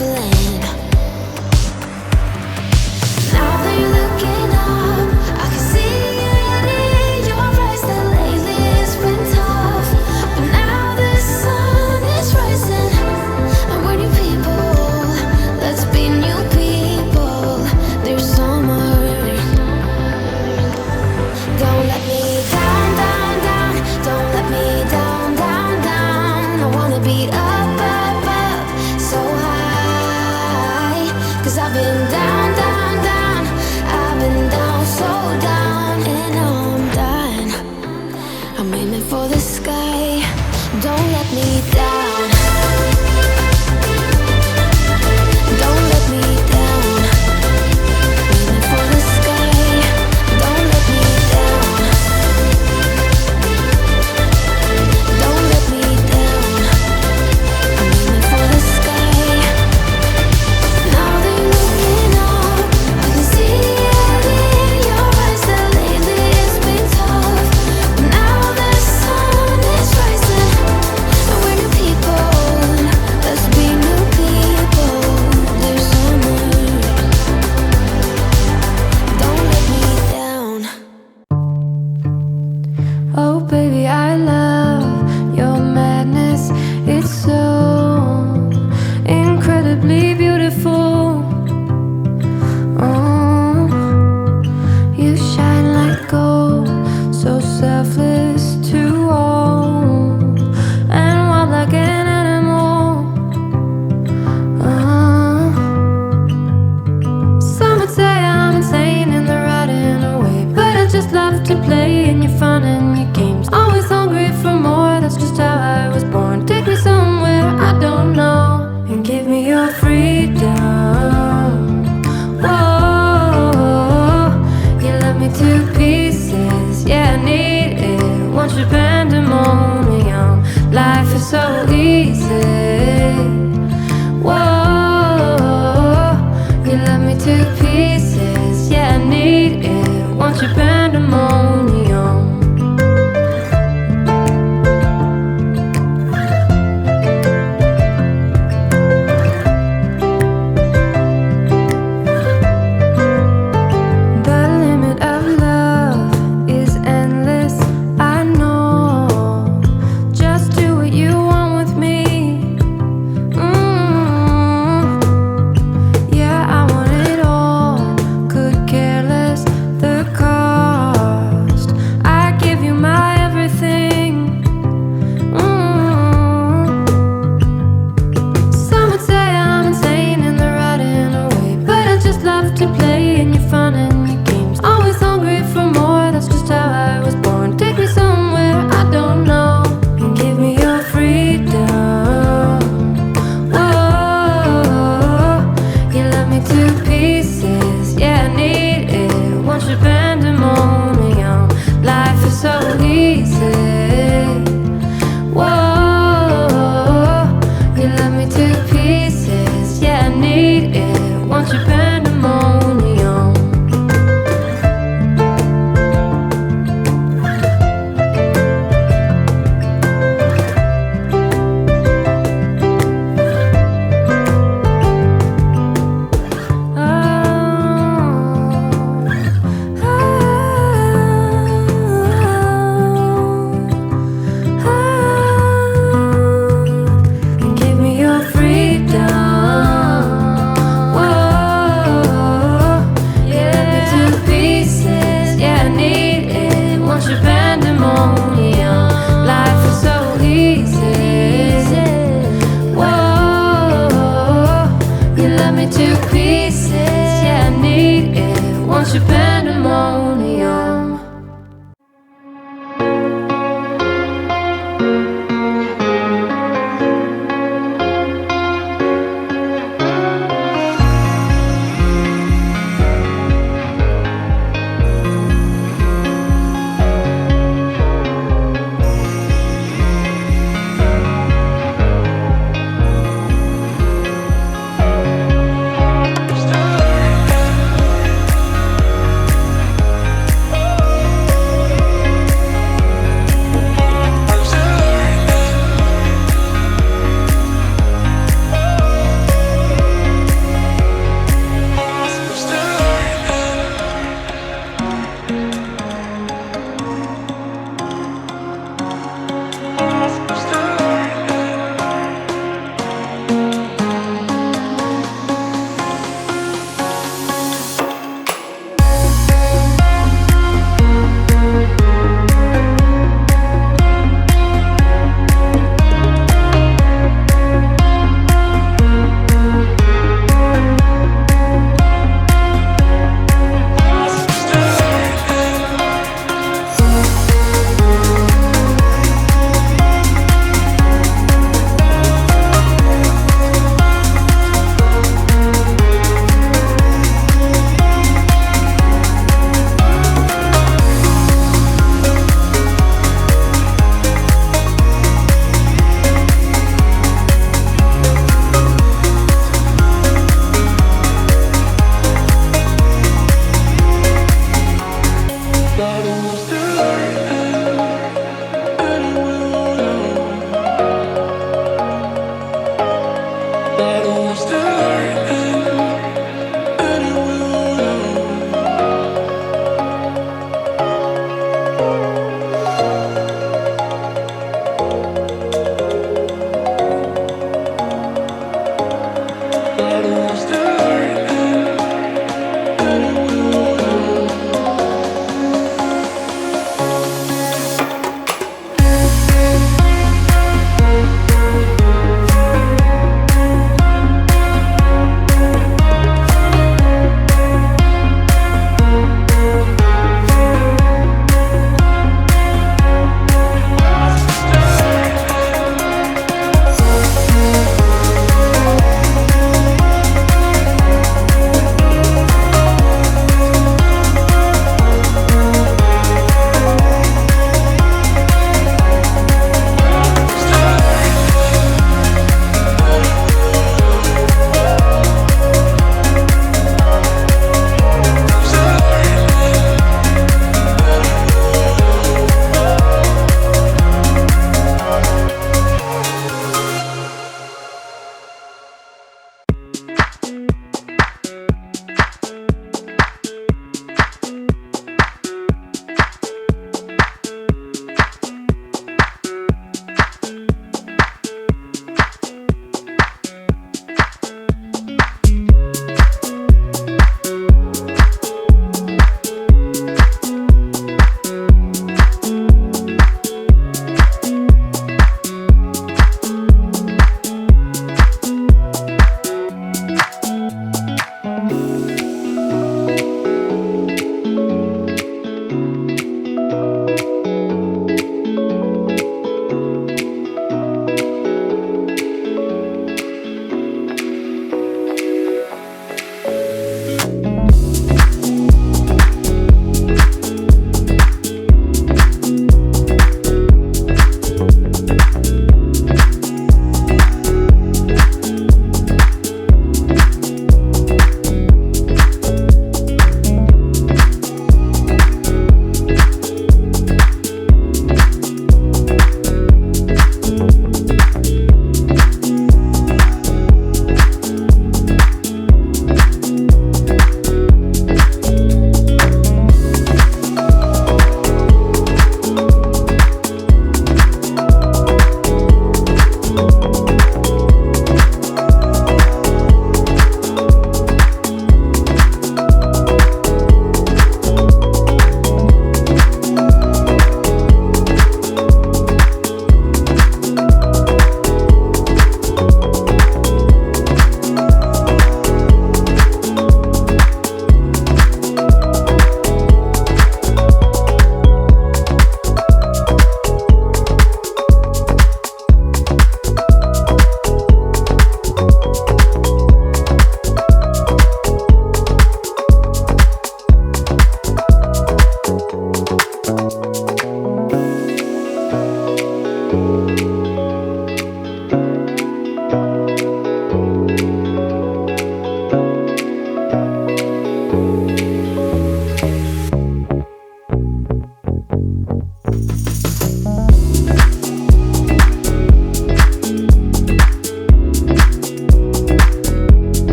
trembling. Now that you're looking up, I can see it in your eyes that lately it's been tough. But now the sun is rising, and we're new people. Let's be new people. There's summer. Don't let me down, down, down. Don't let me down, down, down. I wanna be up, up, up, so high. 'Cause I've been down, down, down. I've been down, so down. And now I'm dying. I'm aiming for the sky. Don't let me down. Don't let me down. Aiming for the sky. Don't let me down. Don't let me down. I'm aiming for the sky. Now that you're looking up, I can see it in your eyes that lately it's been tough. But now the sun is rising, and we're new people. Let's be new people. There's summer. Don't let me down. Oh baby, I love your madness. It's so incredibly beautiful. Oh, you shine like gold, so selfless to all, and wild like an animal. Oh, some would say I'm insane in the right in a way, but I just love to play in your fun and your games. Always hungry for more, that's just how I was born. Take me somewhere I don't know, and give me your freedom. Whoa, you love me to pieces, yeah, I need it. Want your pandemonium, life is so easy. Whoa, you love me to pieces, yeah, I need it. Want your pandemonium. The limit of love is endless, I know. Just do what you want with me. Yeah, I want it all. Could care less the cost. I give you my everything. Some would say I'm insane in the right in a way, but I just love to play in your fun and your games. Always hungry for more, that's just how I was born. Take me somewhere I don't know, and give me your freedom. Whoa, you love me to pieces, yeah, I need it. Want your pandemonium, life is so easy. Whoa, you love me to pieces, yeah, I need it. Want your pandemonium. And give me your freedom. Whoa, yeah, me to pieces, yeah, I need it. Want your pandemonium, life is so easy. Whoa, you love me to pieces, yeah, I need it. Want your pandemonium.